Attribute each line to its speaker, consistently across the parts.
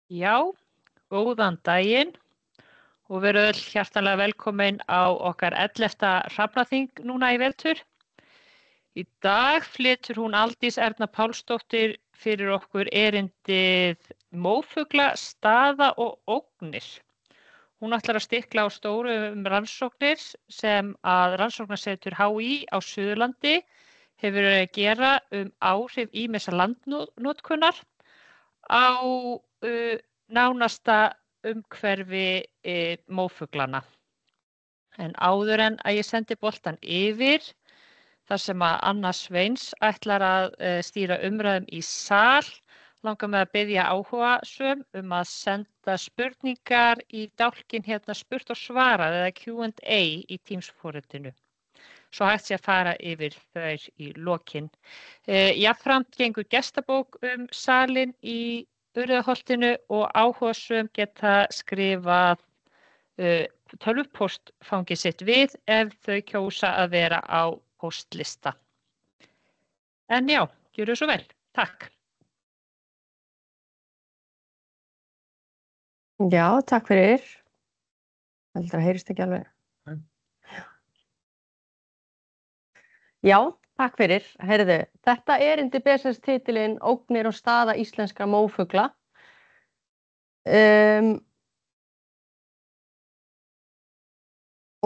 Speaker 1: Já, góðan daginn og verið öll hjartanlega velkomin á okkar 11. hrafnaþing núna í vetur. Í dag flytur hún Aldís Erna Pálsdóttir fyrir okkur erindið Mófugla, staða og ógnir. Hún ætlar að stikla á stórum rannsóknir sem að rannsóknarsetur HÍ á Suðurlandi hefur verið að gera áhrif ýmissa landnotkunar á nánasta umhverfi mófuglana. En áður en að ég sendi boltan yfir, þar sem að Anna Sveins ætlar að stýra umræðum í sal, langar mig að biðja áhugasöm að senda spurningar í dálkinn hérna spurt og svarað eða Q&A í Teams-forritinu. Svo hægt sé að fara yfir þau í lokin. Jafnframt gengur gestabók salinn í Urriðaholtinu og áhugasöm geta skrifað tölvupóstfangið sitt við ef þau kjósa að vera á póstlista. En já, gjörðu svo vel. Takk.
Speaker 2: Já, takk fyrir. Heldur að heyrist ekki alveg. Já, takk fyrir. Heyrðu, þetta erindi ber sem sagt titilinn Ógnir og staða íslenskra mófugla.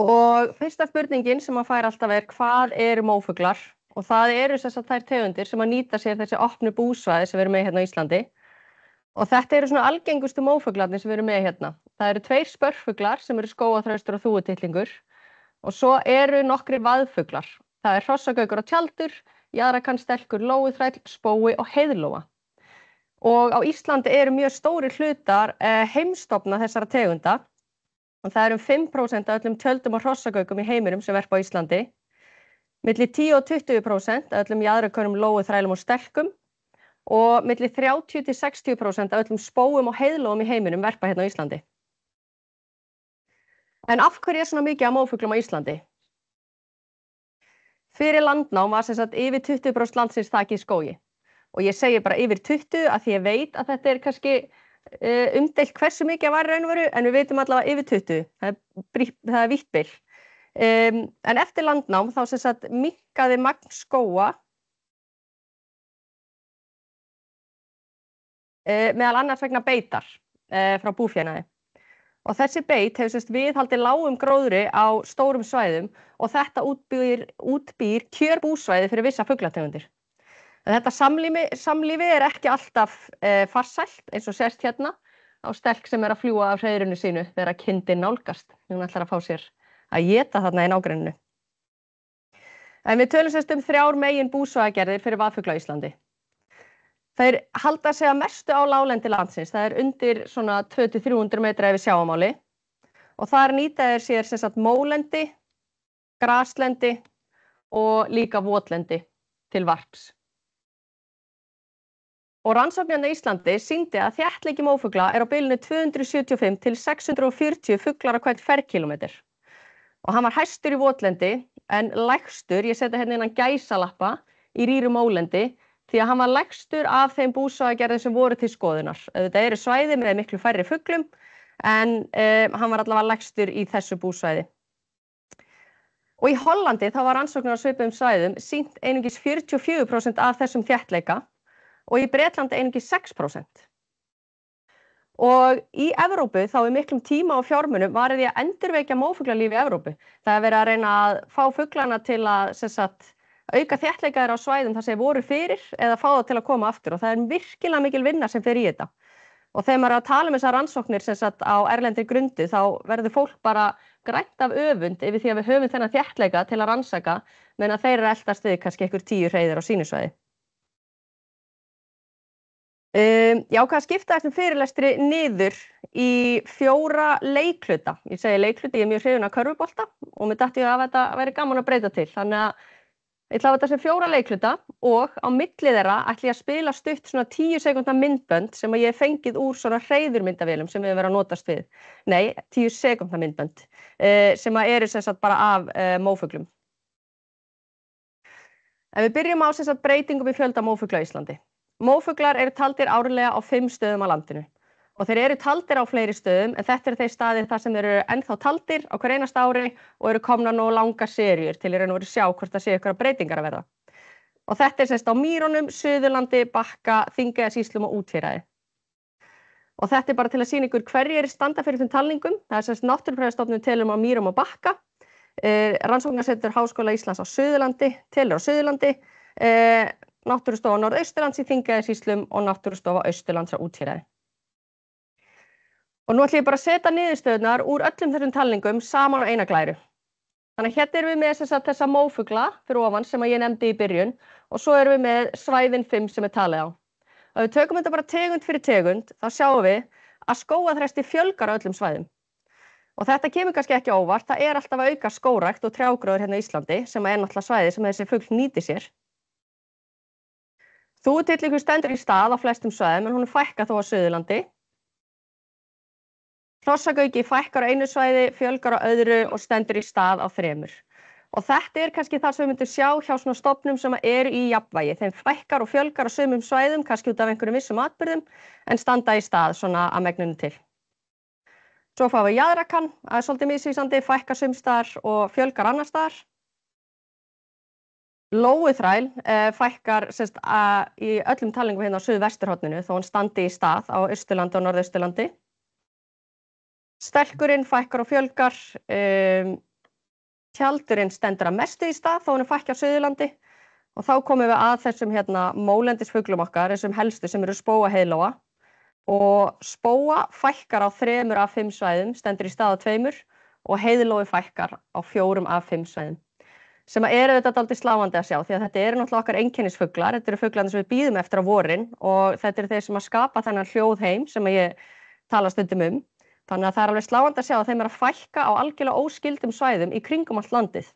Speaker 2: Og fyrsta spurningin sem að fær alltaf hvað eru mófuglar? Og það eru sem sagt þær tegundir sem að nýta sér þessi opnu búsvæði sem við erum með hérna á Íslandi. Og þetta eru svona algengustu mófuglarnir sem við erum með hérna. Það eru 2 spörfuglar sem eru skógarþraustur og þúfutittlingur. Og svo eru nokkrir vaðfuglar. Það er hrossagaukur og tjaldur, jaðrakannsstelkur, lóuþræll, spói og heiðlóa. Og á Íslandi eru mjög stórir hlutar heimstofna þessara tegunda. Og það eru 5% af öllum tjöldum og hrossagaukum í heiminum sem verpa á Íslandi. Milli 10 og 20% af öllum jaðrakönnum, lóuþrælum og stelkum. Og milli 30 til 60% af öllum spóum og heiðlóum í heiminum verpa hérna á Íslandi. En af hverju svona mikið af mófuglum á Íslandi? Fyrir landnám var sem sagt yfir 20% landsins þakið í skógi. Og ég segi bara yfir 20 af því ég veit að þetta kannski umdeilt hversu mikið var raun og veru, en við veitum allavega yfir 20. Það er vítt bil. En eftir landnám þá sem sagt minnkaði magn skóga meðal annars vegna beitar frá búfénaði. Og þessi beit hefur sem sagt viðhaldið lágum gróðri á stórum svæðum og þetta útbýr kjörbúsvæði fyrir vissa fuglategundir. En þetta samlífi er ekki alltaf farsælt eins og sést hérna á stelk sem er að fljúga af hreiðrinu sínu þegar kindin nálgast. Hún ætlar að fá sér að éta þarna í nágrenninu. En við tölum sem sagt 3 megin búsvæðagerðir fyrir vaðfugla á Íslandi. Þeir halda sig að mestu á láglendi landsins. Það er undir svona 200-300 metra yfir sjávarmáli og þar nýta þeir sér sem sagt mólendi, graslendi og líka votlendi til varps. Og rannsóknin á Íslandi sýndi að þéttleiki mófugla er á bilinu 275 til 640 fuglar á hvern ferkílómetr. Og hann var hæstur í votlendi en lægstur, ég setja hérna innan gæsalappa, í rýru mólendi því að hann var lægstur af þeim búsvæðagerðum sem voru til skoðunar. Þetta eru svæði með miklu færri fuglum en hann var allavega lægstur í þessu búsvæði. Og í Hollandi þá var rannsóknin á svipuðum svæðum sýnt einungis 44% af þessum þéttleika og í Bretlandi einungis 6%. Og í Evrópu þá í miklum tíma og fjármunum varið að endurvekja mófuglalíf í Evrópu. Það er verið að reyna að fá fuglana til að sem sagt auka þéttleika þeirra á svæðum þar sem voru fyrir eða fá það til að koma aftur og það er virkilega mikil vinna sem fer í þetta. Og þegar maður er að tala þessar rannsóknir sem sagt á erlendri grundu þá verður fólk bara grænt af öfund yfir því að við höfum þennan þéttleika til að rannsaka meðan að þeir eru eltast við kannski einhver 10 hreiðir á sínu svæði. Ég ákvað að skipta þessum fyrirlestri niður í 4 leikhluta. Ég segi leikhluta, ég er mjög hrifin af körfubolta og mér datt ég að þetta væri gaman að breyta til. Þannig að ég ætla að þetta sem 4 leikhluta og á milli þeirra ætla ég að spila stutt svona 10 sekúndna myndbönd sem ég hef fengið úr svona hreiðurmyndavélum sem við verðum að notast við. Nei, 10 sekúndna myndbönd sem eru sem sagt bara af mófuglum. En við byrjum á sem sagt breytingum í fjölda mófugla á Íslandi. Mófuglar eru taldir árlega á 5 stöðum á landinu og þeir eru taldir á fleiri stöðum en þetta eru þeir staðir þar sem þeir eru ennþá taldir á hver einasta ári og eru komnar nú langa seríur til í raun og veru sjá hvort það sé ykkur breytingar að verða. Og þetta er semst á Mýrunum, Suðurlandi, Bakka, Þingeyjarsýslum og Úthéraði. Og þetta er bara til að sýna ykkur hverjir standa fyrir þeim talningum. Það er semst Náttúrufræðistofnun telur á Mýrum og Bakka, Rannsóknasetur Háskóla Íslands á Suðurlandi, telur á Suðurlandi, Náttúrustofa Norðausturlands í Þingeyjarsýslum og Náttúrustofa Austurlands á Úthéraði. Og nú ætlum ég bara að setja niðurstöðurnar úr öllum þessum talningum saman á eina glæru. Þannig að hérna erum við með þessa mófugla fyrir ofan sem ég nefndi í byrjun og svo erum við með svæðin 5 sem er talið á. Ef við tökum þetta bara tegund fyrir tegund, þá sjáum við að skógarþresti fjölgar á öllum svæðum. Og þetta kemur kannski ekki á óvart, það er alltaf að auka skógrækt og trjágróður hérna í Íslandi sem er náttúrulega svæði sem þessi fugl nýtir sér. Þúfutitlingur stendur í stað á flestum svæðum en hún er fækkað þó á Suðurlandi. Hrossagauki fækkar á einu svæði, fjölgar á öðru og stendur í stað á 3. Og þetta er kannski það sem við myndum sjá hjá svona stofnum sem eru í jafnvægi. Þeim fækkar og fjölgar á sumum svæðum, kannski út af einhverjum vissum atburðum, en standa í stað svona að megninu til. Svo fáum við jaðrakann, það er svolítið misvísandi, fækkar sums staðar og fjölgar annars staðar. Lóuþræl fækkar í öllum talningum hérna á suðvesturhorninu þó hann standi í stað á Austurlandi og Norðausturlandi. Stelkurinn fækkar og fjölgar, tjaldurinn stendur að mestu í stað þó hann fækkar á Suðurlandi og þá komum við að þessum hérna mólendisfuglum okkar, þessum helstu sem eru spóa heiðlóa og spóa fækkar á 3 af 5 svæðum, stendur í stað á 2 og heiðlói fækkar á 4 af 5 svæðum sem eru þetta dálítið sláandi að sjá því að þetta eru náttúrulega okkar einkennisfuglar, þetta eru fuglarnir sem við bíðum eftir á vorin og þetta eru þeir sem að skapa þennan hljóðheim sem ég tala stundum Þannig að það er alveg sláandi að sjá að þeim er að fækka á algjörlega óskyldum svæðum í kringum allt landið.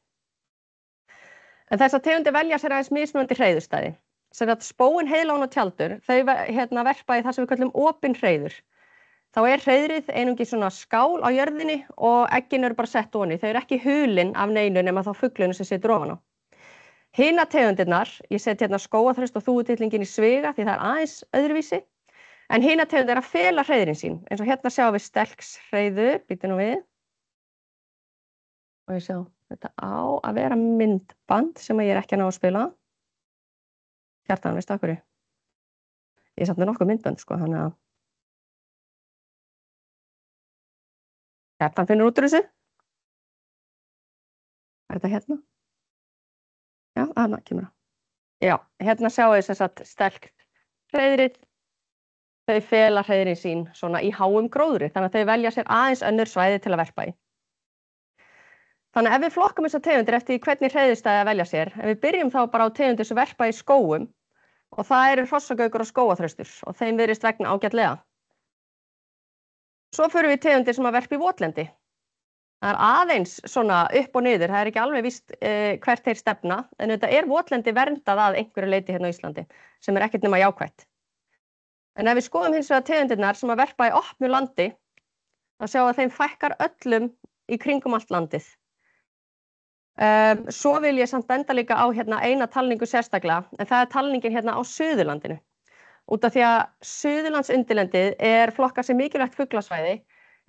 Speaker 2: En þessar tegundir velja sér aðeins mismunandi hreiðurstæði. Sem að spóin, heiðlón og tjaldur, þau verpa í það sem við kallum opin hreiður. Þá er hreiðrið einungis svona skál á jörðinni og eggin eru bara sett ofan í. Þau eru ekki hulin af neinu nema þá fuglinu sem situr ofan á. Hina tegundirnar, ég set hérna skógarþröst og þúfutittlinginn í sviga því það er aðeins öðruvísi. En hina tegundir er að fela hreiðrin sín, eins og hérna sjáum við stelkshreiður, býtum nú við. Og ég sjá, þetta á að vera myndband sem ég er ekki að ná að spila. Hjartan, veistu af hverju? Ég samt með nokkuð myndband, sko, þannig að... Hjartan finnur út úr þessu. Er þetta hérna? Já, þarna kemur það. Já, hérna sjáum við þess að stelkshreiðrið. Þau fela hreiðrin sín svona í háum gróðri, þannig að þau velja sér aðeins önnur svæði til að verpa í. Þannig að ef við flokkum þessar tegundir eftir hvernig hreiðurstæði að velja sér, ef við byrjum þá bara á tegundir sem verpa í skógum og það eru hrossagaukur og skógarþröstur og þeim virðist vegna ágætlega. Svo förum við tegundir sem að verpa í votlendi. Það er aðeins svona upp og niður, það er ekki alveg víst hvert þeir stefna, en þetta er votlendi verndað að einhverju leyti hérna á Íslandi sem er ekkert nema jákvætt. En ef við skoðum hins vegar tegundirnar sem að verpa í opnu landi, þá sjáum við að þeim fækkar öllum í kringum allt landið. Svo vil ég samt benda líka á hérna eina talningu sérstaklega, en það er talningin hérna á Suðurlandinu. Út af því að Suðurlandsundirlendið er flokkað sem mikilvægt fuglasvæði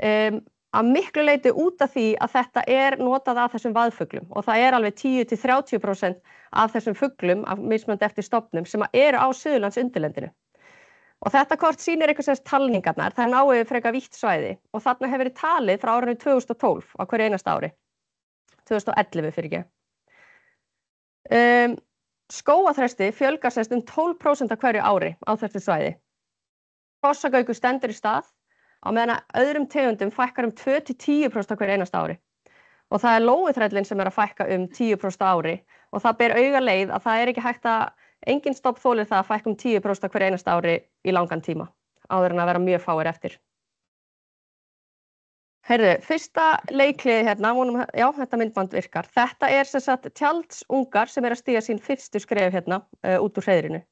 Speaker 2: að miklu leyti út af því að þetta er notað af þessum vaðfuglum og það er alveg 10–30% af þessum fuglum, af mismunandi eftir stofnum, sem eru á Suðurlandsundirlendinu. Og þetta kort sýnir einhvers talningarnar, það er náið frekar vítt svæði og þarna hefur verið talið frá árinu 2012 á hverju einasta ári, 2011 fyrir ekki. Skógarþresti fjölgar semst 12% á hverju ári á þessu svæði. Hrossagaukur stendur í stað, á meðan að öðrum tegundum fækkar 2–10% á hverju einasta ári. Og það er lóuþrællinn sem er að fækka 10% á ári og það ber augaleið að það er ekki hægt að engin stofn þolir það að fækka 10% á hverju einasta ári í langan tíma, áður en að vera mjög fáir eftir. Heyrðu, fyrsta leikliði hérna, já, þetta myndband virkar. Þetta er sem sagt tjaldsungar sem að stíga sín fyrstu skref hérna út úr hreiðrinu.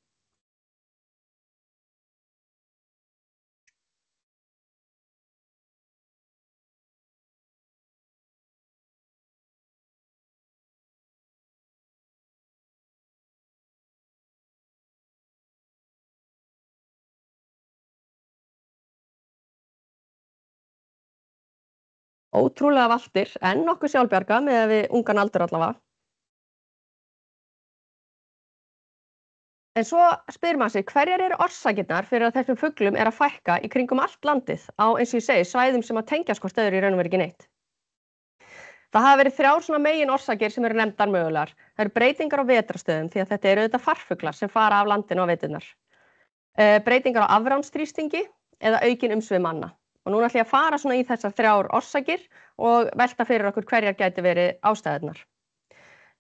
Speaker 2: ótrúlega valtir en nokkuð sjálfbjarga með að við ungan aldur allavega. En svo spyr maður sig, hverjar eru orsakirnar fyrir að þessum fuglum að fækka í kringum allt landið á, eins og ég segi, svæðum sem að tengjast hvort öðru í raun og veru ekki neitt? Það hafa verið 3 svona megin orsakir sem eru nefndar mögulegar. Það eru breytingar á vetrarstöðum því að þetta eru auðvitað farfuglar sem fara af landinu á veturnar. Breytingar á afránsþrýstingi eða aukin umsvif manna. Og núna ætla ég að fara svona í þessar 3 orsakir og velta fyrir okkur hverjar gæti verið ástæðurnar.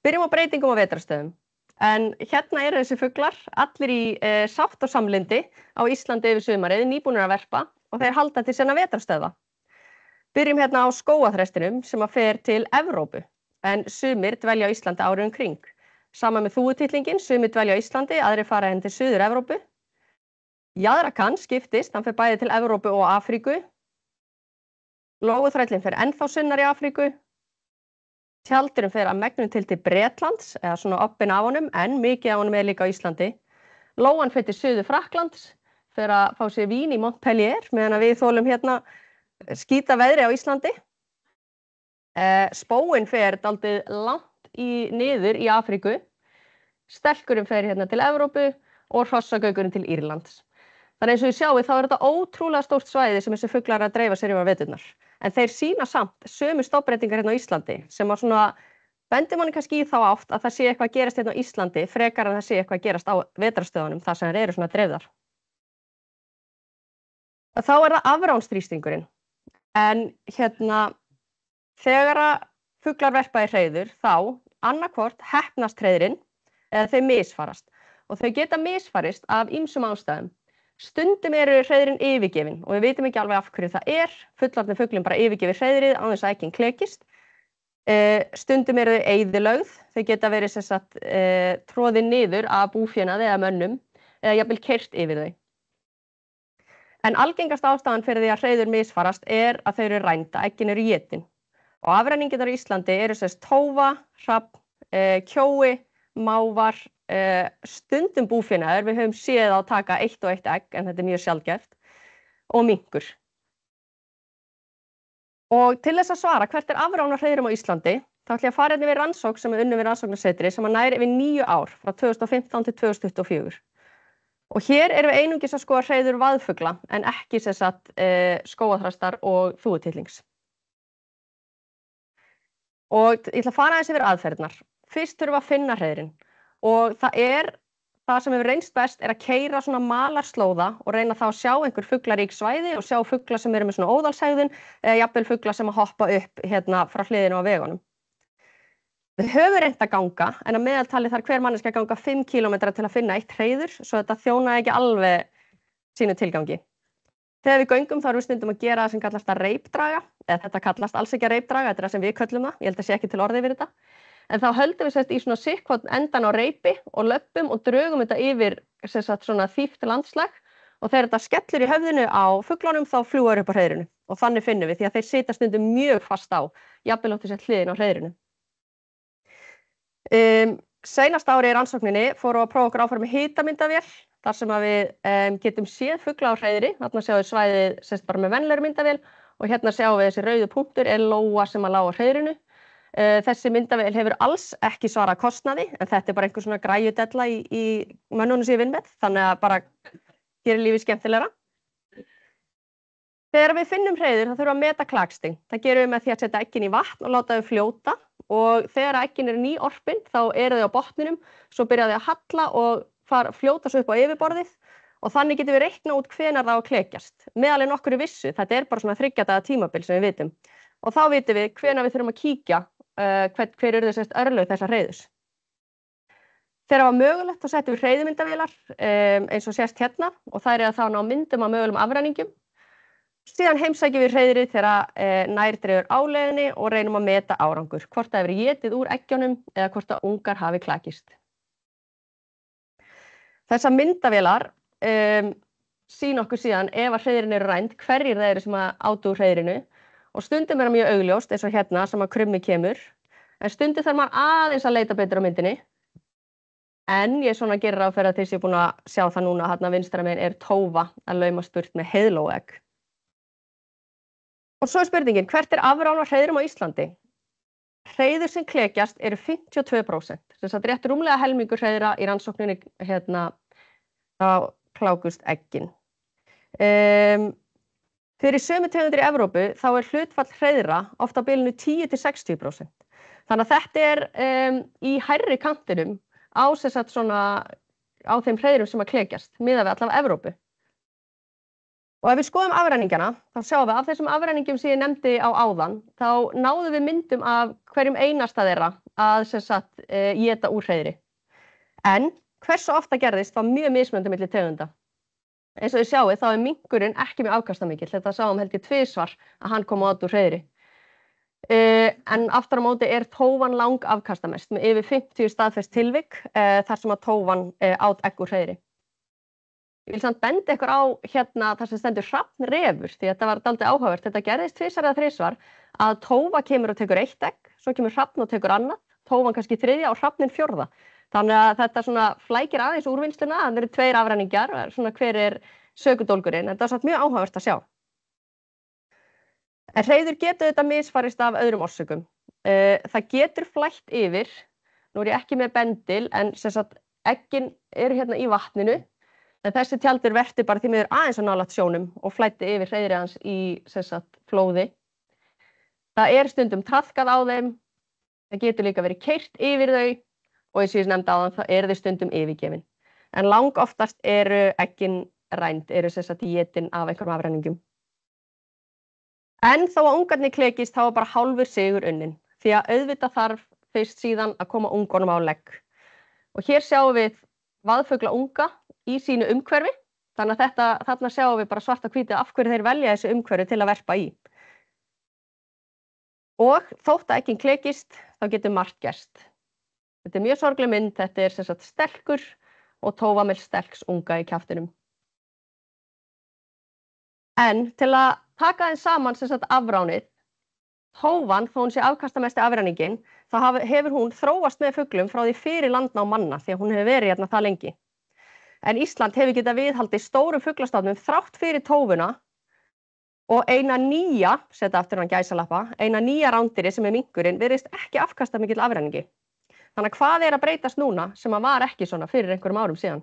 Speaker 2: Byrjum á breytingum á vetrarstöðum. En hérna eru þessi fuglar allir í sátt og samlyndi á Íslandi yfir sumarið, nýbúnir að verpa og þeir halda til sinna vetrarstöðva. Byrjum hérna á skógaþrestinum sem að fer til Evrópu, en sumir dvelja á Íslandi árið kring. Sama með þúfutittlinginn, sumir dvelja á Íslandi, aðrir fara henni til Suður-Evrópu. Jaðrakan skiptist, hann fer bæði til Evrópu og Afríku. Lóuþrællinn fer ennþá sunnar í Afríku. Tjaldurinn fer að megnum til Bretlands, eða svona oppinn af honum, en mikið af honum líka á Íslandi. Lóan fer til Suður-Frakklands, fer að fá sér vín í Montpellier, meðan við þolum hérna skíta veðri á Íslandi. Spóinn fer dálítið langt niður í Afríku. Stelkurinn fer hérna til Evrópu og hrossagaukurinn til Írlands. Þannig eins og ég sjáu þá þetta ótrúlega stórt svæði sem þessi fuglar að dreifa sér yfir veturnar. En þeir sýna samt sömu stofnbreytingar hérna á Íslandi sem að svona bendir manni kannski í þá átt að það sé eitthvað að gerast hérna á Íslandi frekar en það sé eitthvað að gerast á vetrarstöðunum þar sem þeir eru svona dreifðar. Þá það afránsþrýstingurinn. En hérna þegar að fuglar verpa í hreiður þá annaðhvort heppnast hreiðrin eða þau misfarast og þau geta misfarist af ýmsum ástæðum. Stundum eru hreiðrin yfirgefin og við vitum ekki alveg af hverju það fullorðnir fuglinn bara yfirgefið hreiðrið án þess að ekkjan klekist. Stundum eru þau eyðilögð, þau geta verið sem sagt troðin niður af búfénaði eða mönnum eða jafnvel keyrt yfir þau. En algengasta ástæðan fyrir því að hreiður misfarast að þau eru rænda, eggin eru étin. Og afræningarnar á Íslandi eru sem sagt tófa, hrafn, kjói, mávar, stundum búfénaður, við höfum séð á taka 1 og 1 egg, en þetta er mjög sjaldgæft, og minkur. Og til þess að svara hvert afrán á hreiðrum á Íslandi, þá ætla ég að fara við rannsókn sem unnið við rannsóknarsetri sem nær yfir 9 ár, frá 2015 til 2024. Og hér erum við einungis að skoða hreiður vaðfugla, en ekki sem sagt skógaþrastar og þúfutittlings. Og ég ætla að fara aðeins yfir aðferðirnar. Fyrst þurfum við að finna hreiðrin og það sem hefur reynst best að keyra svona malarslóða og reyna þá að sjá einhver fuglarík svæði og sjá fugla sem eru með svona óðalshegðun eða jafnvel fugla sem að hoppa upp hérna frá hliðinu á vegunum. Við höfum reynt að ganga en að meðaltali þarf hver manneskja að ganga 5 kílómetra til að finna 1 hreiður svo þetta þjónaði ekki alveg sínu tilgangi. Þegar við göngum þá erum við stundum að gera það sem kallast að reipdraga, eða þetta kallast alls ekki að reipdraga, þetta það sem við köllum það, ég held að sé ekki til orðið yfir þetta. En þá höldum við sérst í svona sikkvotn endan á reipi og löppum og drögum þetta yfir sérst svona þýft landslag og þegar þetta skellur í höfðinu á fuglunum þá fljúgar upp á hreiðrinu og þannig finnum við því að þeir sitja stundum mjög fast á, jafnvel átti sér hliðin á hreiðrinu. Seinasta ári í rannsókninni fórum við að prófa okkur áfram með hitamyndavél þar sem að við getum séð fugla á hreiðri, þarna sjáum við svæðið sérst bara með venjulegri myndavél og hérna sjáum við þessi rauðu punktur lóa sem að lá á hreiðrinu. Þessi myndavél hefur alls ekki svarað kostnaði en þetta bara einhver svona græjudella í mönnunum sem ég vinn með þannig að bara gerir lífið skemmtilegra. Þegar við finnum hreiður þá þurfum við að meta klakstig. Það gerum við með því að setja eggin í vatn og láta þau fljóta og þegar eggin eru nýorpin þá eru þau á botninum, svo byrja þau að halla og fljóta svo upp á yfirborðið og þannig getum við reikna út hvenær það á að klekjast. Meðal nokkurri vissu, þetta bara svona 3 daga tímabil sem við vitum og þá vitum við hvenær við þurfum að kíkja hver eru þessast örlög þessa hreiðurs. Þegar það var mögulegt þá settum við hreiðmyndavélar eins og sést hérna og þær þá ná myndum af mögulegum afræningum. Síðan heimsækjum við hreiðrið þegar nær dregur áleiðinni og reynum að meta árangur, hvort það hefur étið úr eggjunum eða hvort að ungar hafi klakist. Þessar myndavélar sýna okkur síðan ef að hreiðrin eru rænd hverjir það eru sem að átu úr hreiðrinu og stundum það mjög augljóst eins og hérna sem að krummi kemur en stundum þarf maður aðeins að leita betur á myndinni en ég svona gerir ráð fyrir að þess ég er búin að sjá það núna hérna vinstra megin tófa að laumast burt með heiðlóegg. Og svo spurningin, hvert afrán á hreiðrum á Íslandi? Hreiður sem klekjast eru 52%, sem sagt rétt rúmlega helmingur hreiðra í rannsókninni þá klákust eggin. Fyrir sömu tegundir í Evrópu þá hlutfall hreiðra oft á bilinu 10–60%. Þannig að þetta í hærri kantinum á sem sagt svona á þeim hreiðrum sem klekjast, miðað við allavega Evrópu. Og ef við skoðum afræningana, þá sjáum við af þessum afræningum sem ég nefndi á áðan, þá náðum við myndum af hverjum einasta þeirra að sem sagt éta úr hreiðri. En hversu ofta gerðist var mjög mismunandi milli tegunda. Eins og þið sjáið þá minkurinn ekki mjög afkastamikill, þetta sáum held ég tvisvar að hann kom át úr hreiðri. En aftur á móti tófan lang afkastamest með yfir 50 staðfest tilvik þar sem að tófan át egg úr hreiðri. Ég vil samt benda ykkur á hérna þar sem stendur hrafnrefur, því þetta var dálítið áhugavert. Þetta gerðist tvisvar eða þrisvar að tófa kemur og tekur eitt egg, svo kemur hrafn og tekur annað, tófan kannski þriðja og hrafnin fjórða. Þannig að þetta svona flækir aðeins úrvinnsluna, það eru 2 afræningjar, svona hver sökudólgurinn. Þetta var samt mjög áhugavert að sjá. En hreiður getur þetta misfarist af öðrum orsökum. Það getur flætt yfir, nú ég ekki með bendil, en sem sagt eggin eru hérna í vatninu. En þessi tjaldur verti bara því miður aðeins á nálægt sjónum og flæddi yfir hreiðri hans í sem sagt flóði. Það stundum traðkað á þeim, það getur líka verið keyrt yfir þau og eins og ég nefndi áðan þá þau stundum yfirgefin. En langoftast eru eggin rænd, eru sem sagt étin af einhverjum afræningum. En þó að ungarnir klekist þá bara hálfur sigur unnin, því að auðvitað þarf fyrst síðan að koma ungunum á legg. Og hér sjáum við vaðfugla unga í sínu umhverfi, þannig að þarna sjáum við bara svart á hvítu af hverju þeir velja þessu umhverfi til að verpa í. Og þótt að eggin klekist, þá getur margt gerst. Þetta mjög sorgleg mynd, þetta sem sagt stelkur og tófamel stelks unga í kjaftinum. En til að taka þeim saman sem sagt afránið, tófan, þó hún sé afkastamesti afræningin, þá hefur hún þróast með fuglum frá því fyrir landnám manna, því að hún hefur verið hérna það lengi. En Ísland hefur getað viðhaldið stórum fuglastofnum þrátt fyrir tófuna og eina nýja, setja aftur hann gæsalappa, eina nýja rándýri sem minkurinn virðist ekki afkastamikill afræningi. Þannig að hvað að breytast núna sem að var ekki svona fyrir einhverjum árum síðan?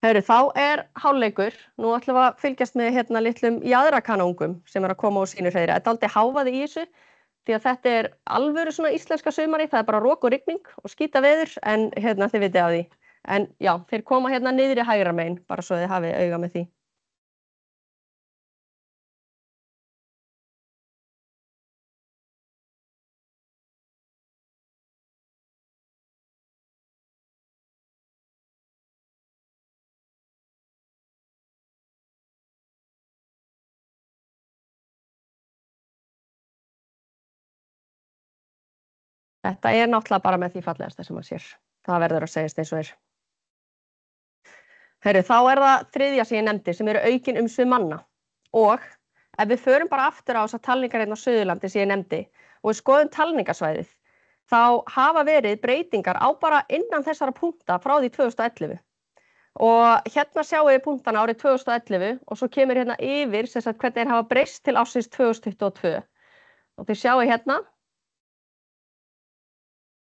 Speaker 2: Heyrðu, þá hálfleikur. Nú ætlum við að fylgjast með hérna litlum jaðrakanungum sem að koma úr sínu hreiðri. Þetta aldrei háfaði í þessu, því að þetta alvöru svona íslenska sumari, það bara rok og rigning og skíta veður, en hérna þið vitið af því. En já, þeir koma hérna niðri hægra megin, bara svo þið hafið auga með því. Þetta náttúrulega bara með því fallegasta sem maður sér. Það verður að segjast eins og Heyrðu, þá það þriðja sem ég nefndi sem eru aukin umsvif manna. Og ef við förum bara aftur á þessar talningar hérna á Suðurlandi sem ég nefndi og við skoðum talningasvæðið, þá hafa verið breytingar á bara innan þessara punkta frá því 2011. Og hérna sjáum við punktana árið 2011 og svo kemur hérna yfir sem sagt hvernig þeir hafa breyst til ársins 2022. Og þið sjáum hérna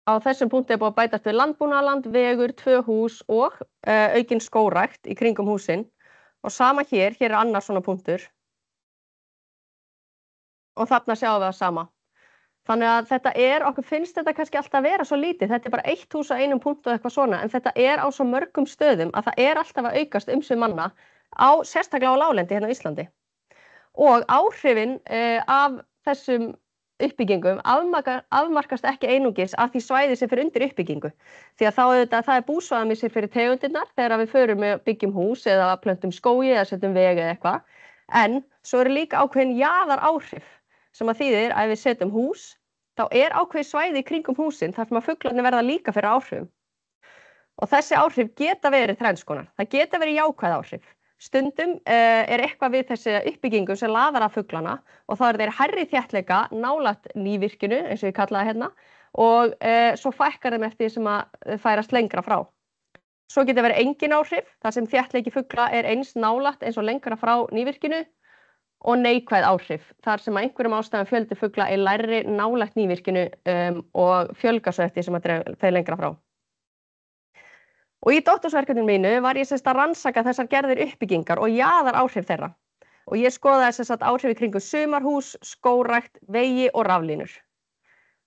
Speaker 2: á þessum punkti búið að bætast við landbúnaðarland, vegur, 2 hús og aukin skógrækt í kringum húsin. Og sama hér annar svona punktur. Og þarna sjáum við það sama. Þannig að þetta okkur finnst þetta kannski alltaf vera svo lítið. Þetta bara 1 hús á einum punktu og eitthvað svona, en þetta á svo mörgum stöðum að það alltaf að aukast umsvif manna sérstaklega á láglendi hérna á Íslandi. Og áhrifin af þessum uppbyggingum afmarkast ekki einungis af því svæði sem fyrir undir uppbyggingu. Því að það búsvæðamissir fyrir tegundirnar þegar við förum með byggjum hús eða plöntum skógi eða setjum veg eða eitthvað. En svo líka ákveðin jaðaráhrif sem að þýðir að ef við setjum hús, þá ákveðið svæði í kringum húsin þar sem að fuglarnir verða líka fyrir áhrifum. Og þessi áhrif geta verið þrenns konar. Það geta verið jákvæð áhrif. Stundum eitthvað við þessi uppbyggingu sem laðar að fuglana og þá þeir hærri þéttleika nálægt nývirkinu, eins og ég kalla það hérna, og svo fækkar þeim eftir því sem að færast lengra frá. Svo geta verið engin áhrif, þar sem þéttleiki fugla eins nálægt eins og lengra frá nývirkinu og neikvæð áhrif, þar sem að einhverjum ástæðum fjöldi fugla er lægri nálægt nývirkinu og fjölgar svo eftir sem að þeir lengra frá. Og í doktorsverkefninu mínu var ég að rannsaka þessar gerðir uppbyggingar og jaðaráhrif þeirra. Og ég skoðaði áhrif í kringum sumarhús, skógrækt, vegi og raflínur.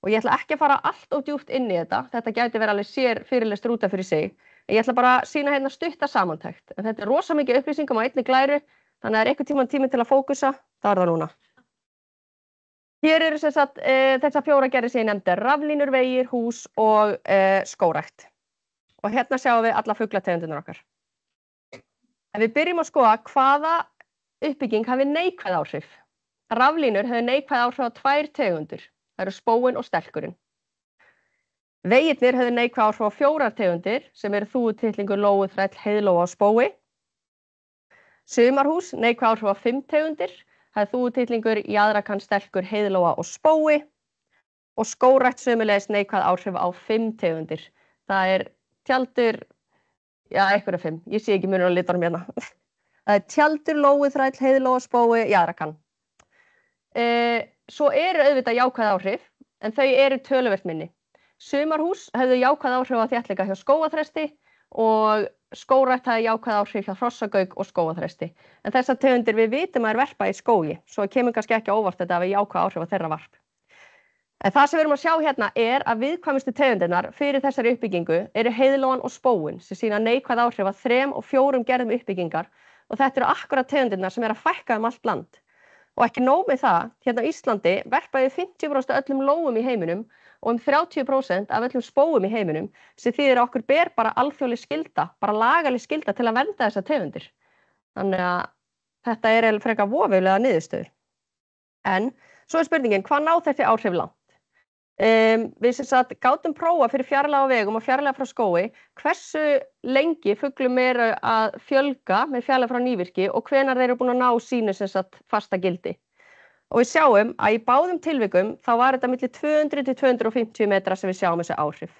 Speaker 2: Og ég ætla ekki að fara allt of djúpt inn í þetta, þetta gæti verið alveg sér fyrirlestur út af fyrir sig. En ég ætla bara að sýna hérna stutta samantekt. En þetta er rosa mikið upplýsingum á einni glæru, þannig að einhvern tími til að fókusa, það það núna. Hér eru þessar 4 gerðir sem ég nefndi, raflínur, vegir, hús og skógrækt. Og hérna sjáum við alla fuglategundirnar okkar. Ef við byrjum að skoða hvaða uppbygging hafi neikvæð áhrif. Raflínur hefur neikvæð áhrif á 2 tegundir. Það eru spóin og stelkurinn. Vegirnir hefur neikvæð áhrif á 4 tegundir sem eru þúfutittlingur, lóu, þræll, heiðlóa og spói. Sumarhús neikvæð áhrif á 5 tegundir. Það er þúfutittlingur, jaðrakann, stelkur, heiðlóa og spói. Og skógrækt sömuleiðis neikvæð áhrif á 5 tegundir. Það er tjaldur, já, einhverja 5, ég sé ekki munur á litunum hérna. Það er tjaldur, lóu, þræll, heiðlóa, spói, jaðrakann. Svo eru auðvitað jákvæð áhrif, en þau eru töluvert minni. Sumarhús hefðu jákvæð áhrif á þéttleika hjá skógarþresti og skógrækt hefði jákvæð áhrif hjá hrossagauk og skógarþresti. En þessar tegundir við vitum að verpa í skógi, svo kemur kannski ekki á óvart þetta að við jákvæð áhrif á þeirra varp. En það sem við erum að sjá hérna er að viðkvæmustu tegundirnar fyrir þessari uppbyggingu eru heiðlóan og spóin sem sýna neikvæð áhrif á 3 og 4 gerðum uppbyggingar og þetta eru akkurat tegundirnar sem eru að fækka allt land. Og ekki nóg með það, hérna á Íslandi verpa yfir 50% af öllum lóum í heiminum og 30% af öllum spóum í heiminum sem þýðir að okkur ber bara alþjóðleg skylda, bara lagaleg skylda til að vernda þessar tegundir. Þannig að þetta er frekar voveiflega niðurstöður. En svo er spurningin, hvað ná þessi áhrif langt? Við gátum prófa fyrir fjarlægð á vegum og fjarlægð frá skógi hversu lengi fuglum eru að fjölga með fjarlægð frá nývirki og hvenær þeir eru búin að ná sínu fasta gildi. Og við sjáum að í báðum tilvikum þá var þetta milli 200 til 250 metra sem við sjáum þessi áhrif.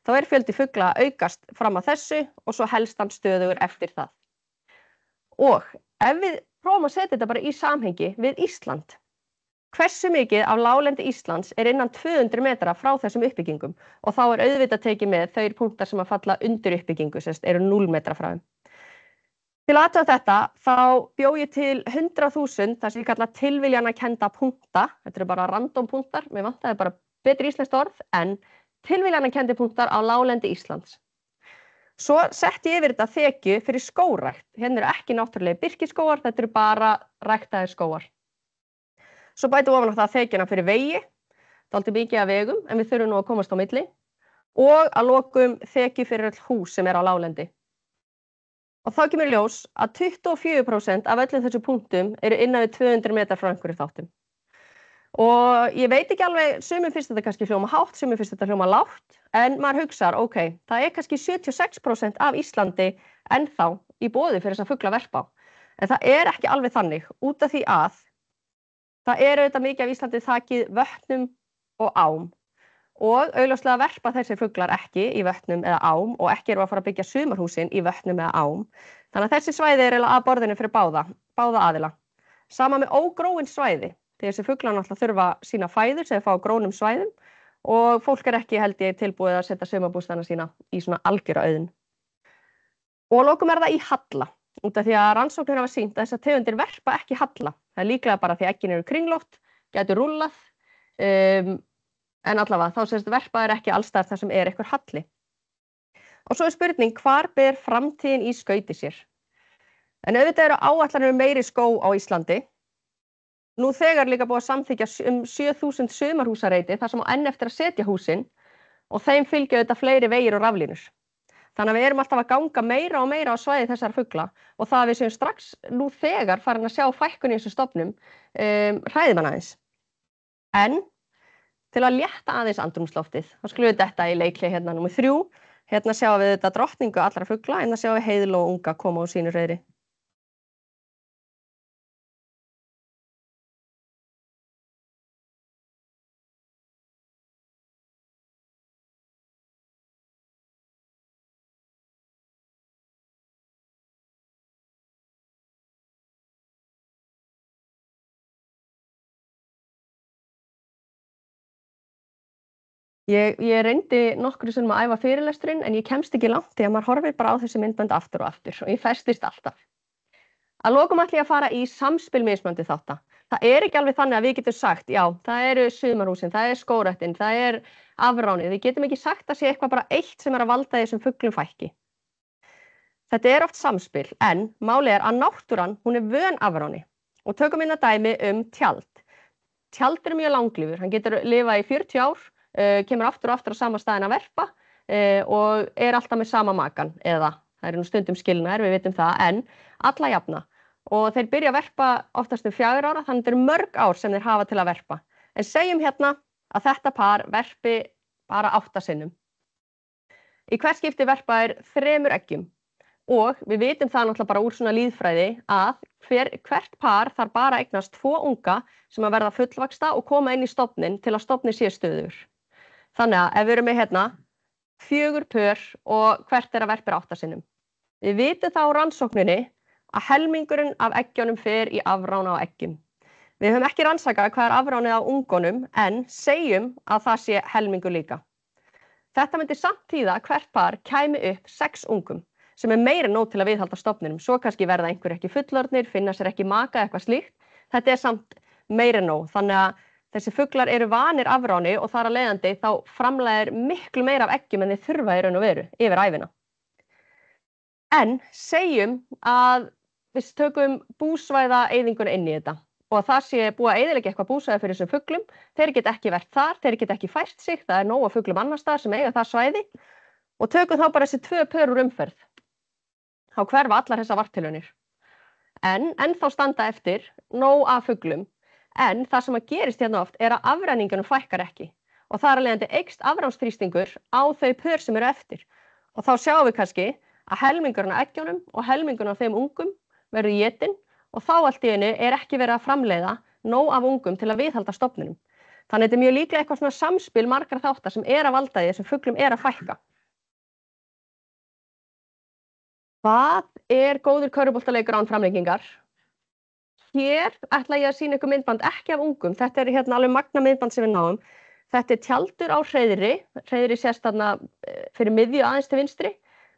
Speaker 2: Þá er fjöldi fugla að aukast fram að þessu og svo helst hann stöðugur eftir það. Og ef við prófum að setja þetta bara í samhengi við Ísland, hversu mikið af láglendi Íslands er innan 200 metra frá þessum uppbyggingum og þá er auðvitað tekið með þeir punktar sem að falla undir uppbyggingu, eru 0 metra frá þeim. Til að athuga þetta þá bjó ég til 100.000 það sem ég kalla tilviljanakennda punkta, þetta eru bara random punktar, mér vantaði bara betri íslenskt orð, en tilviljanakenndi punktar á láglendi Íslands. Svo setti ég yfir þetta þekju fyrir skógrækt, hérna eru ekki náttúrulega birkiskógar, þetta eru bara ræktaðir skógar. Svo bætum við ofan á það þekjuna fyrir vegi, dálítið mikið af vegum, en við þurfum nú að komast á milli, og að lokum þekju fyrir öll hús sem er á láglendi. Og þá kemur í ljós að 24% af öllum þessum punktum eru innan við 200 metra frá einhverju þáttum. Og ég veit ekki alveg, sumum finnst þetta kannski hljóma hátt, sumum finnst þetta hljóma lágt, en maður hugsar, ok, það er kannski 76% af Íslandi ennþá í boði fyrir þess að fugla verpa á. En það er ekki alveg þannig, út af því að það eru auðvitað mikið af Íslandi þakið vötnum og ám og augljóslega verpa þessir fuglar ekki í vötnum eða ám og ekki eru að fara að byggja sumarhúsin í vötnum eða ám. Þannig að þessi svæði eru að borðinu fyrir báða aðila. Sama með ógróin svæði, því þessi fuglar náttúrulega þurfa sína fæður sem þeir fá á grónum svæðum og fólk er ekki held ég tilbúið að setja sumarbústana sína í svona algjöra auðn. Og lokum er það í halla. Út af því að rannsóknir hafa sýnt að þessar tegundir verpa ekki halla. Það er líklega bara því að eggin eru kringlótt, gætu rúllað, en allavega þá verpa er ekki allstaðar þar sem er einhver halli. Og svo er spurning, hvar ber framtíðin í skauti sér? En auðvitað eru áætlanir meiri skóg á Íslandi. Nú þegar líka búið að samþykkja 7.000 sumarhúsareiti þar sem á enn eftir að setja húsin og þeim fylgja auðvitað fleiri vegir og raflínur. Þannig að við erum alltaf að ganga meira og meira á svæði þessara fugla og það að við séum strax nú þegar farin að sjá fækkun í þessum stofnum hræðir mann aðeins. En til að létta aðeins andrúmsloftið, þá skulum við detta í leikli hérna númer 3. Hérna sjáum við þetta drottningu allra fugla, en það sjáum við heiðlóa unga koma á sínu hreiðri. Ég reyndi nokkru sinnum að æfa fyrirlesturinn en ég kemst ekki langt því að maður horfir bara á þessi myndbönd aftur og aftur og ég festist alltaf. Að lokum ætla ég að fara í samspil mismunandi þátta. Það ekki alveg þannig að við getum sagt, já, það eru sumarhúsin, það skógræktin, það afránið. Við getum ekki sagt að sé eitthvað bara eitt sem að valda þessum fuglum fækki. Þetta oft samspil, en málið að náttúran, hún vön afráni. Og tökum inn að dæmi tjald. Tjald mjög langlífur, hann getur lifað í 40 ár, kemur aftur og aftur á sama staðinn að verpa og alltaf með sama makan, eða það nú stundum skilnaðir, við vitum það, en alla jafna. Og þeir byrja að verpa oftast 4 ára, þannig þetta mörg ár sem þeir hafa til að verpa. En segjum hérna að þetta par verpi bara 8 sinnum. Í hvert skipti verpa 3 eggjum og við vitum það náttúrulega bara úr svona lýðfræði að hvert par þarf bara að eignast 2 unga sem að verða fullvaxta og koma inn í stofninn til að stofninn sé stöðugur. Þannig að ef við erum með hérna 4 pör og hvert að verpa 8 sinnum. Við vitum þá rannsókninni að helmingurinn af eggjunum fer í afrána á eggjum. Við höfum ekki rannsakað hvað afránið á ungunum en segjum að það sé helmingur líka. Þetta myndi samt þýða að hvert par kæmi upp 6 ungum sem meira en nóg til að viðhalda stofninum. Svo kannski verða einhver ekki fullorðnir, finna sér ekki maka eitthvað slíkt. Þetta samt meira en nóg. Þannig að þessi fuglar eru vanir afráni og þar að leiðandi þá framleiðir miklu meira af eggjum en þeir þurfa í raun og veru yfir ævina. En segjum að við tökum búsvæðaeyðinguna inn í þetta og það sé búið að eyðileggja eitthvað búsvæði fyrir þessum fuglum. Þeir geta ekki verið þar, þeir geta ekki fært sig, það nóg af fuglum annars staðar sem eiga það svæði og tökum þá bara þessi 2 pör úr umferð. Þá hverfa allar þessar varptilraunir. En þá standa eftir nóg af fuglum. En það sem að gerist hérna oft að afrenningunum fækkar ekki og þar að leiðandi eykst afránsþrýstingur á þau pör sem eru eftir. Og þá sjáum við kannski að helmingurinn af eggjunum og helmingurinn af þeim ungum verður étin og þá allt í einu ekki verið að framleiða nóg af ungum til að viðhalda stofninum. Þannig að þetta mjög líklega eitthvað svona samspil margra þáttar sem að valda því þessum fuglum að fækka. Hvað góður körfuboltaleikur án framlengingar? Hér ætla ég að sýna ykkur myndband ekki af ungum. Þetta hérna alveg magna myndband sem við náum. Þetta tjaldur á hreiðri. Hreiðri sést þarna fyrir miðju aðeins til vinstri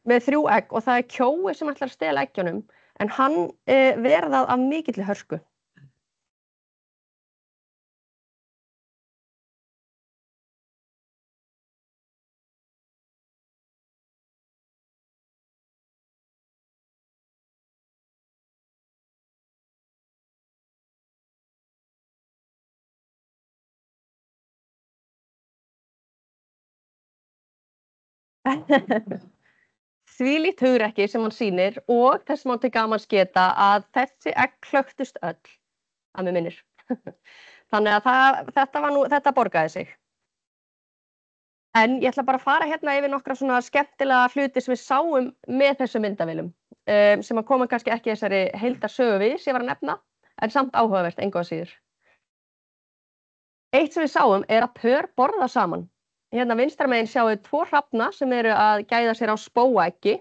Speaker 2: með 3 egg og það kjói sem ætlar að stela eggjunum. En hann verðað af mikilli hörku. Þvílíkt hugrekki sem hann sýnir og þess má til gamans geta að þessi egg klöktust öll að mig minnir. Þannig að þetta borgaði sig. En ég ætla bara að fara hérna yfir nokkra svona skemmtilega hluti sem við sáum með þessum myndavélum sem að koma kannski ekki þessari heildarsögu við sem ég var að nefna en samt áhugavert engu að síður. Eitt sem við sáum að pör borða saman. Hérna vinstra megin sjáum við 2 hrafna sem eru að gæða sér á spóaeggi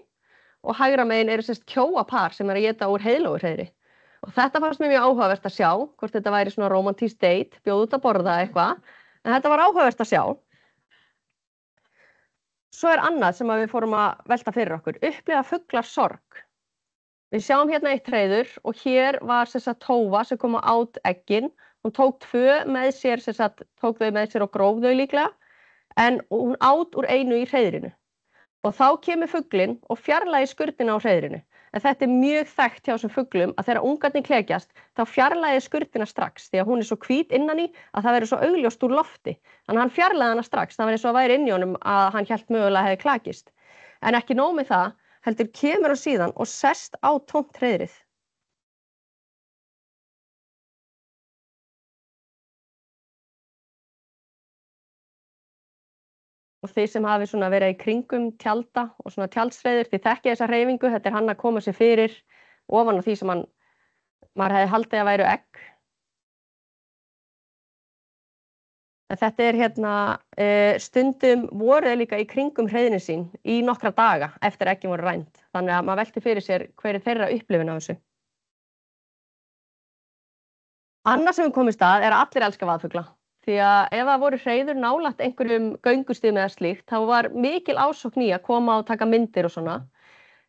Speaker 2: og hægra megin eru kjóapar sem eru að éta úr heiðlóuhreiðri. Og þetta fannst mér mjög áhugavert að sjá, hvort þetta væri svona romantískt date, bjóð út að borða eitthvað, en þetta var áhugavert að sjá. Svo annað sem við fórum að velta fyrir okkur, upplifa fuglar sorg. Við sjáum hérna eitt hreiður og hér var tófa sem kom á át eggin, hún tók 2 með sér, tók þau með sér og gróf þau líklega. En hún át úr einu í hreiðrinu og þá kemur fuglinn og fjarlægir skurtina á hreiðrinu. En þetta mjög þekkt hjá þessum fuglum að þegar ungarnir klekjast þá fjarlægir skurtina strax því að hún svo hvít innan í að það verður svo augljóst úr lofti. Þannig að hann fjarlægði hana strax, það var eins og að væri inn í honum að hann hélt mögulega hefði klakist. En ekki nóg með það, heldur kemur hann síðan og sest á tómt hreiðrið. Og þeir sem hafi verið í kringum tjalda og tjaldsreiður, þið þekkið þessa hreyfingu, þetta hann að koma sér fyrir ofan á því sem maður hefði haldið að væru egg. En þetta hérna, stundum voru þeir líka í kringum hreiðrin sín í nokkra daga eftir eggin voru rænd. Þannig að maður velti fyrir sér hver þeirra upplifun af þessu. Annað sem við komumst að að allir elska vaðfugla. því að ef það voru hreiður nálægt einhverjum göngustíðum eða slíkt, þá var mikil ásókn í að koma og taka myndir og svona,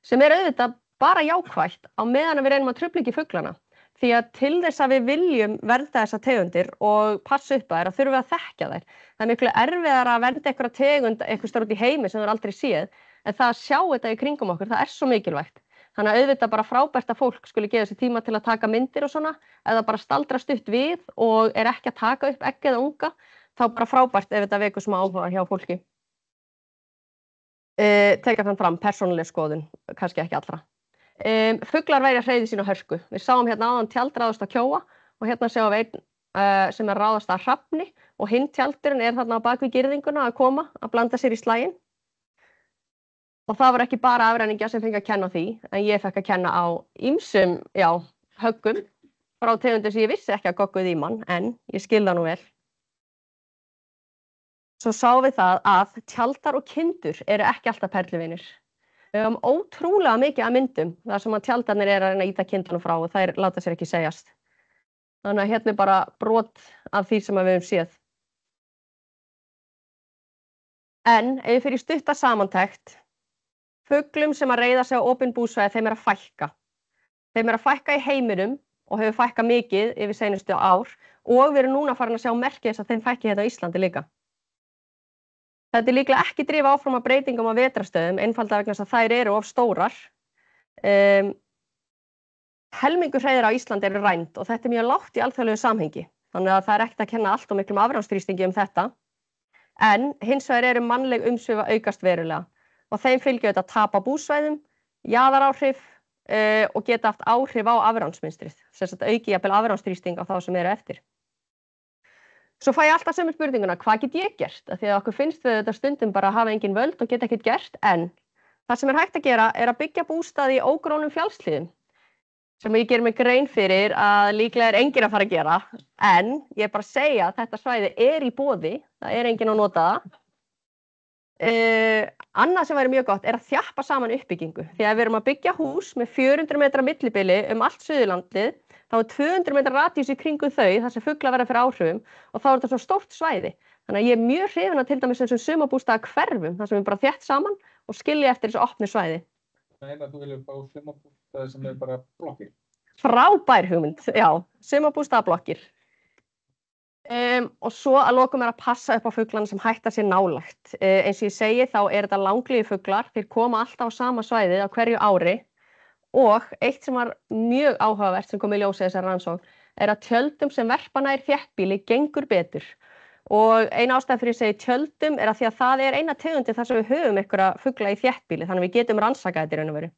Speaker 2: sem auðvitað bara jákvætt á meðan við reynum að trufla ekki fuglana. Því að til þess að við viljum vernda þessar tegundir og passa upp á þær, þá þurfum við að þekkja þær. Það er miklu erfiðara að vernda einhverja tegund einhvers staðar út í heimi sem þú aldrei séð, en það að sjá þetta í kringum okkur, það er svo mikilvægt. Þannig að auðvitað bara frábært að fólk skuli gefa sér tíma til að taka myndir og svona, eða bara staldra stutt við og er ekki að taka upp egg eða unga, þá bara frábært ef þetta vekur smá áhuga hjá fólki. Teka þann fram, persónuleg skoðun, kannski ekki allra. Fuglar verja hreiði sín á hörku. Við sáum hérna áðan tjald ráðast á kjóa og hérna sjáum við einn sem ráðast að hrafni og hinn tjaldurinn þarna á bakvið girðinguna að koma, að blanda sér í slaginn. Og það var ekki bara afræningjar sem fengi að kenna á því, en ég fekk að kenna á ýmsum, höggum frá tegundum sem ég vissi ekki að gogguðu í mann, en ég skil það nú vel. Svo sáum við það að tjaldar og kindur eru ekki alltaf perluvinir. Við höfum ótrúlega mikið af myndum þar sem að tjaldarnir að reyna að ýta kindunum frá og þær láta sér ekki segjast. Þannig að hérna er bara brot af því sem við höfum séð. En ef við fyrir stutta samantekt, fuglum sem að reiða sig á opin búsvæði, þeim að fækka. Þeim að fækka í heiminum og hefur fækkað mikið yfir seinustu ár og við erum núna farin að sjá merki þess að þeim fækki hérna á Íslandi líka. Þetta er líklega ekki drifið áfram að breytingum á vetrarstöðum, einfaldlega vegna þess að þær eru of stórar. Helmingur hreiðra á Íslandi eru rænd og þetta er mjög lágt í alþjóðlegu samhengi. Þannig að það er ekkert að kenna allt og miklum afránsþrýstingi þetta. En hins vegar eru mannleg umsvif að aukast verulega. Og þeim fylgja auðvitað tap á búsvæðum, jaðaráhrif og geta haft áhrif á afránsmynstrið. Sem sagt auki jafnvel afránsþrýsting á þá sem eru eftir. Svo fæ ég alltaf sömu spurninguna, hvað get ég gert? Því að okkur finnst við þetta stundum bara að hafa engin völd og geta ekkert gert, en það sem er hægt að gera er að byggja bústaði í ógrónum fjallshlíðum, sem ég ger mig grein fyrir að líklega er enginn að fara að gera, en ég er bara að segja að þetta svæði er í boði, það er enginn að nota það. Annað sem væri mjög gott er að þjappa saman uppbyggingu, því að við erum að byggja hús með 400 metra millibili allt Suðurlandið, þá er 200 metra radíus í kringum þau þar sem fuglar verða fyrir áhrifum og þá er þetta svo stórt svæði. Þannig að ég er mjög hrifin af til dæmis þessum sumarbústaða hverfum þar sem við bara þétt saman og skilja eftir þessu opnu svæði.
Speaker 3: Þú viljum fá sumarbústaði sem bara blokkir?
Speaker 2: Frábær hugmynd, já, sumarbústaðablokkir. Og svo að lokum að passa upp á fuglana sem hætta sér nálægt. Eins og ég segi þá þetta langlífi fuglar, þeir koma alltaf á sama svæðið á hverju ári. Og eitt sem var mjög áhugavert sem kom í ljós í þessari rannsókn að tjöldum sem verpa nær þéttbýli gengur betur. Og eina ástæða fyrir að segja tjöldum að því að það er eina tegundi þar sem við höfum einhverja fugla í þéttbýli, þannig að við getum rannsakað þetta í raun og veru.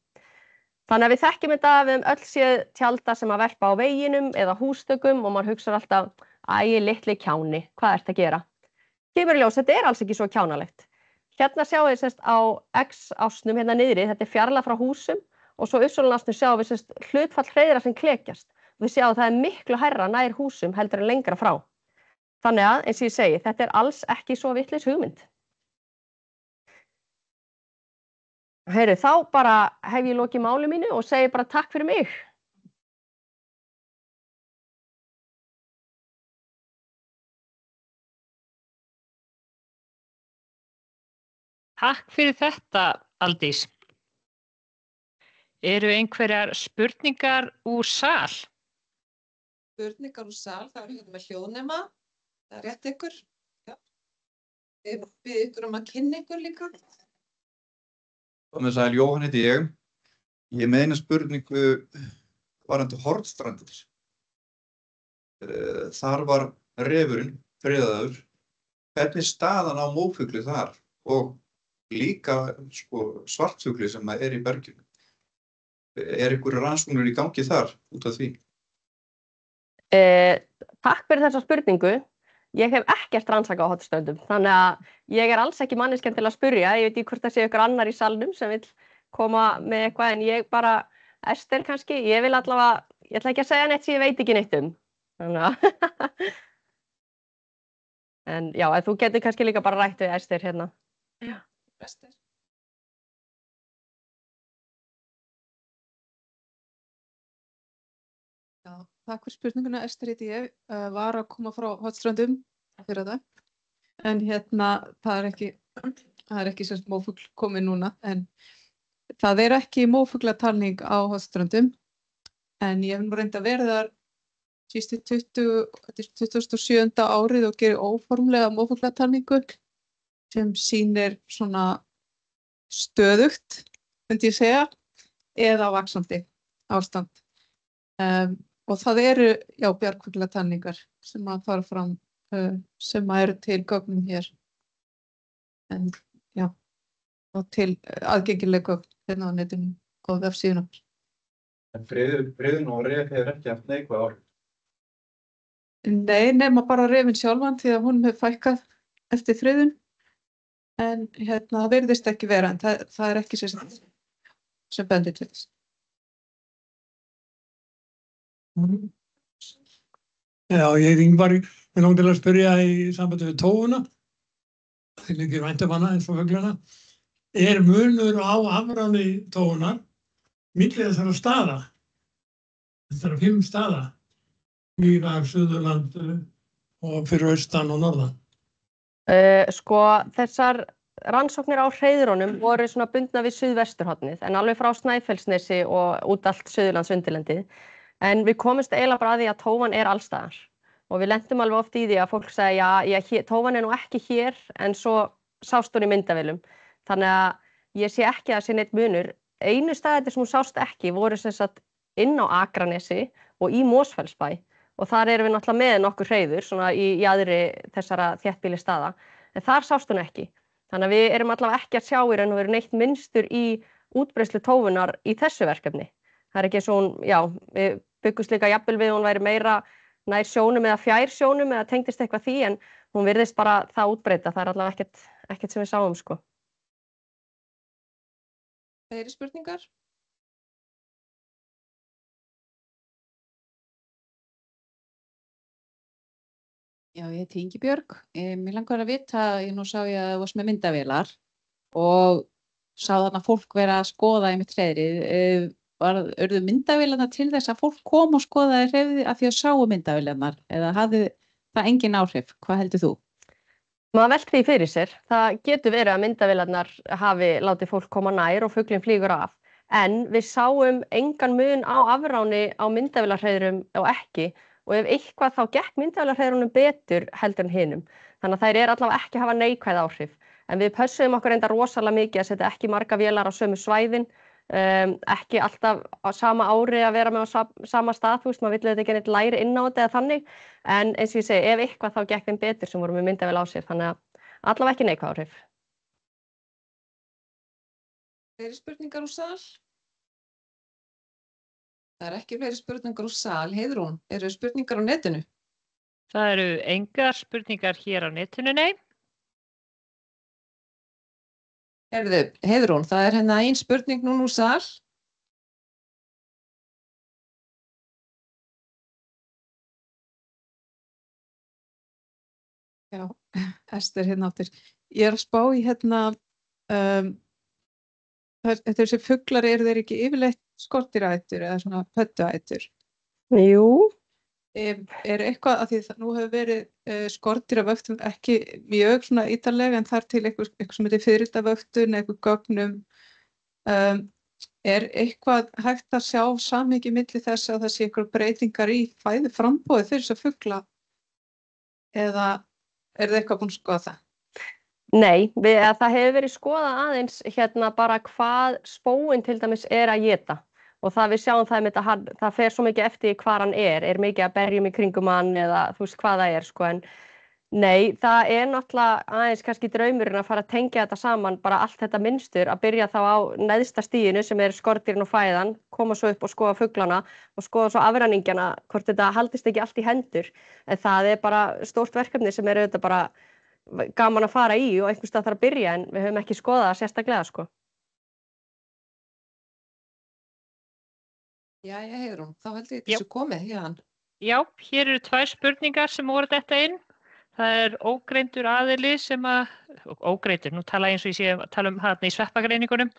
Speaker 2: Þannig að við þekkjum þetta að við höfum öll séð tjalda sem að verpa á veginum eða húsþökum og maður hugsar alltaf, æ, litli kjáni, hvað ertu að gera? Kemur í ljós, þetta er alls ekki svo kjánalegt. Hérna sjáum við sérst á X-ásnum hérna niðri, þetta er fjarlægð frá húsum. Og svo uppsölunastnum sjáum við hlutfall hreiðra sem klekjast. Við sjáum að það er miklu hærra nær húsum heldur en lengra frá. Þannig að, eins og ég segi, þetta er alls ekki svo vitlaus hugmynd. Heyru, þá bara hef ég lokið máli mínu og segi bara takk fyrir mig.
Speaker 1: Takk fyrir þetta, Aldís. Eru einhverjar spurningar úr sal?
Speaker 4: Spurningar úr sal, það hérna með hljóðnema, það rétt ykkur. Já. Við byrjum ykkur að kynna ykkur líka.
Speaker 3: Komið sæl, Jóhann heiti ég. Ég með eina spurningu varðandi Hornstrandir. Þar var refurinn friðaður. Hvernig staðan á mófugli þar og líka svartfugli sem í berginu? Er einhverjar rannsóknir í gangi þar út af því?
Speaker 2: Takk fyrir þessa spurningu. Ég hef ekkert rannsakað á Hornströndum, þannig að ég er alls ekki manneskjan til að spyrja. Ég veit ekki hvort það sé ykkur annar í salnum sem vill koma með eitthvað, en ég bara, Ester kannski, ég vil allavega, ég ætla ekki að segja neitt sem ég veit ekki neitt um. Þannig að en já, þú getur kannski líka bara rætt við Ester hérna.
Speaker 4: Já, Ester. Já, takk fyrir spurninguna, Ester heiti ég, var að koma frá Hornströndum fyrir það. En það er ekki sem mófugl komið núna, en það er ekki mófuglatalning á Hornströndum, en ég hef nú reynt að vera þar síðustu 27. árið og geri óformlega mófuglatalningu sem sýnir svona stöðugt, myndi ég segja, eða vaxandi ástand. Og það eru, bjargfuglatalningar sem að fara fram, sem að eru til gögnum hér. En og til aðgengileg gögn hérna á netinu og vefsíðunum.
Speaker 3: En friðun og ref hefur ekki haft neikvæð áhrif?
Speaker 4: Nei, nema bara refin sjálfan því að hún hefur fækkað eftir friðun. En það virðist ekki vera, en það er ekki sem bendir til þess.
Speaker 5: Já, ég er Ingvar, mig langar til að spyrja í sambandi við tófuna. Þið líkir væntum hana eins og fuglana. Er munur á afráni tófunar milli þessara staða? Þessara 5 staða? Mýrar, Suðurland og fyrir austan og norðan.
Speaker 2: Þessar rannsóknir á hreiðrunum voru svona bundna við suðvesturhornið, en alveg frá Snæfellsnesi og út allt Suðurlandsundirlendið. En við komumst eiginlega bara að því að tófan er allstaðar. Og við lentum alveg oft í því að fólk sagði, tófan er nú ekki hér, en svo sást hún í myndavélum. Þannig að ég sé ekki að það sé neitt munur. Einu staðir sem hún sást ekki voru sem sagt inn á Akranesi og í Mosfellsbæ. Og þar erum við náttúrulega með nokkur hreiður, svona í jaðri þessara þéttbýli staða. En þar sást hún ekki. Þannig að við erum allavega ekki að sjá í raun og veru neitt mynstur í útbreiðslu tófunar í þessu verkefni. Það er ekki svo við byggumst líka jafnvel við hún væri meira nær sjónum eða fjær sjónum eða tengdist eitthvað því, en hún virðist bara það útbreidda. Það er allavega ekkert sem við sáum, sko.
Speaker 4: Fleiri spurningar?
Speaker 6: Já, ég heiti Ingibjörg. Mér langar að vita, nú sá ég að þú varst með myndavélar og sá þarna fólk vera að skoða einmitt hreiðrið. Urðu myndavélarnar til þess að fólk kom og skoðaði hreiðrið af því að sáu myndavélarnar eða hafði það engin áhrif? Hvað heldur þú?
Speaker 2: Maður velti því fyrir sér. Það getur verið að myndavélarnar hafi látið fólk koma nær og fuglinn flýgur af. En við sáum engan mun á afráni á myndavélarhreiðrum og ekki. Og ef eitthvað þá gekk myndavélarhreiðrunum betur heldur en hinum. Þannig að þær allavega ekki hafa neikvæð áhrif. En við pössuðum okkur enda rosalega mikið að setja ekki marga vélar á sömu svæðin. Ekki alltaf á sama ári að vera með á sama stað, maður vill þetta ekki neitt læri inn á þetta eða þannig, en eins og ég segi, ef eitthvað þá gekk þeim betur sem voru með myndavél á sér, þannig að allavega ekki neikvæð áhrif.
Speaker 4: Fleiri spurningar úr sal? Það er ekki fleiri spurningar úr sal. Heiðrún, eru spurningar á netinu?
Speaker 1: Það eru engar spurningar hér á netinu, nei.
Speaker 4: Heiðrún, það er ein spurning núna úr sal. Já, Ester áttir. Ég er að spá í þessi fuglar, eru þeir ekki yfirleitt skordýraætur eða svona pödduætur?
Speaker 2: Jú.
Speaker 4: Er eitthvað, af því það nú hefur verið skordýravöktun ekki mjög svona ítarlega, en þar til eitthvað sem heitir fiðrildavöktun, eitthvað gögnum. Er eitthvað hægt að sjá samhengi milli þess að það sé eitthvað breytingar í fæðuframboði fyrir þessa fugla? Eða er það eitthvað búin að skoða það?
Speaker 2: Nei, það hefur verið skoðað aðeins bara hvað spóinn til dæmis er að éta. Og það við sjáum það fer svo mikið eftir hvar hann er mikið að berjum í kringum hann eða þú veist hvað það er, sko, en nei, það er náttúrulega aðeins kannski draumurinn að fara að tengja þetta saman, bara allt þetta mynstur, að byrja þá á neðsta stiginu sem er skordýrin og fæðan, koma svo upp og skoða fuglana og skoða svo afræningjana, hvort þetta haldist ekki allt í hendur, en það er bara stórt verkefni sem er auðvitað bara gaman að fara í og einhvers stað þarf að byrja, en við höfum ekki skoðað það sérstaklega, sko.
Speaker 4: Jæja, Heiðrún, þá held ég þessu komið hérna.
Speaker 1: Já, hér eru 2 spurningar sem voru þetta inn. Það er ógreindur aðili sem ógreindur, nú tala ég eins og ég sé að tala þarna í sveppagreiningunum.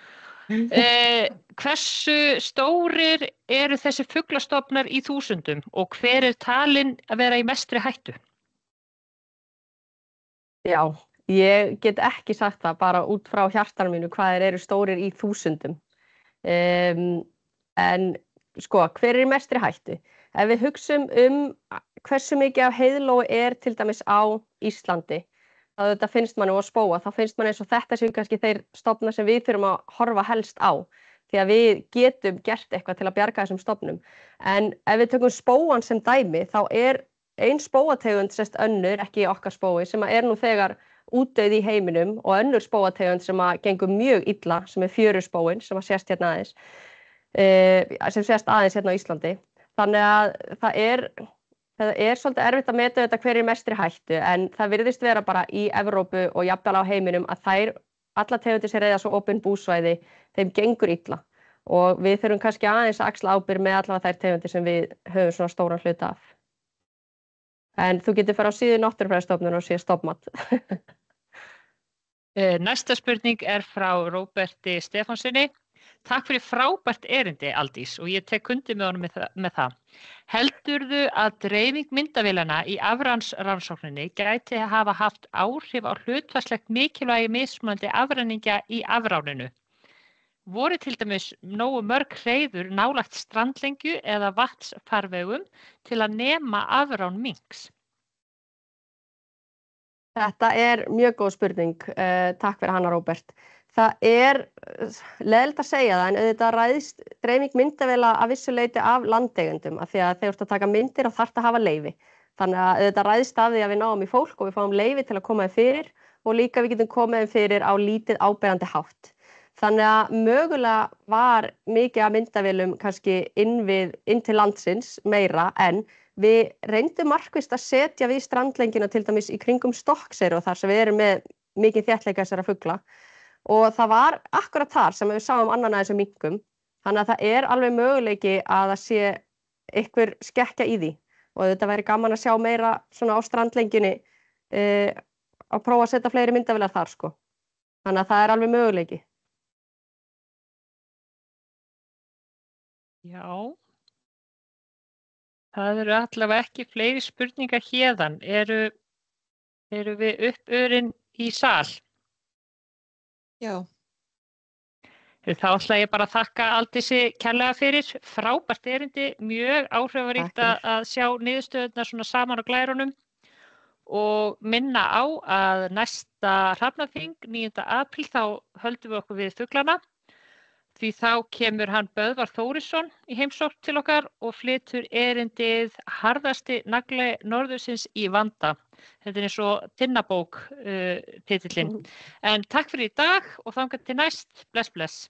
Speaker 1: Hversu stórir eru þessi fuglastofnar í þúsundum og hver er talinn að vera í mestri hættu?
Speaker 2: Já, ég get ekki sagt það bara út frá hjartanum mínu hvað þeir eru stórir í þúsundum. En sko, hver er í mestri hættu? Ef við hugsum hversu mikið af heiðlóu til dæmis á Íslandi, þá þetta finnst manni og spóa, þá finnst manni eins og þetta séu kannski þeir stofnar sem við þurfum að horfa helst á. Því að við getum gert eitthvað til að bjarga þessum stofnum. En ef við tökum spóan sem dæmi, þá ein spóategund önnur, ekki okkar spói, sem nú þegar útdauð í heiminum og önnur spóategund sem gengur mjög illa, sem fjöruspóin, sem sést hérna aðeins, sem sést aðeins hérna á Íslandi. Þannig að það er svolítið erfitt að meta þetta hver er mestri hættu, en það virðist vera bara í Evrópu og jafnvel á heiminum að allar tegundir sem reiða svo opin búsvæði, þeim gengur illa og við þurfum kannski aðeins að axla ábyrgð með allavega þær tegundir sem við höfum svona stóran hluta af. En þú getur fara á síðu Náttúrufræðistofnunar og sé stofnmat.
Speaker 1: Næsta spurning er frá Róberti Stefánsinni. Takk fyrir frábært erindi, Aldís, og ég tek undir með honum með það. Heldurðu að dreifing myndavélana í afransrannsókninni gæti hafa haft áhrif á hlutfallslegt mikilvægi mismunandi afræningja í afráninu? Voru til dæmis nógu mörg hreiður nálægt strandlengju eða vatnsfarvegum til að nema afrán minks?
Speaker 2: Þetta er mjög góð spurning. Takk fyrir hana, Róbert. Það er leiðilegt að segja það, en auðvitað ræðst dreifing myndavéla að vissu leyti af landeigendum, af því að þegar þú ert að taka myndir og þarft að hafa leyfi. Þannig að auðvitað ræðst af því að við náum í fólk og við fáum leyfi til að koma þeim fyrir og líka við getum komið þeim fyrir á lítið áberandi hátt. Þannig að mögulega var mikið af myndavélum kannski inn til landsins meira, en við reyndum markvisst að setja við strandlengina til dæmis í kringum Stokkseyri og þar sem við erum með mikið þéttleika þessara fugla. Og það var akkurat þar sem við sáum annan að þessum minkum. Þannig að það er alveg möguleiki að það sé einhver skekkja í því. Og þetta væri gaman að sjá meira svona á strandlengjunni að prófa að setja fleiri myndavélar þar, sko. Þannig að það er alveg möguleiki.
Speaker 1: Já. Það eru allavega ekki fleiri spurningar héðan. Eru við uppurinn í sal?
Speaker 4: Já.
Speaker 1: Þá ætla ég bara að þakka Aldísi kærlega fyrir. Frábært erindi, mjög áhrifaríkt að sjá niðurstöðurnar svona saman á glærunum og minna á að næsta hrafnaþing 9. apríl þá höldum við okkur við fuglana. Því þá kemur hann Böðvar Þórisson í heimsókn til okkar og flytur erindið Harðasti nagli norðursins í vanda. Þetta er eins og Tinnabók titillinn. En takk fyrir í dag og þangað til næst. Bless, bless.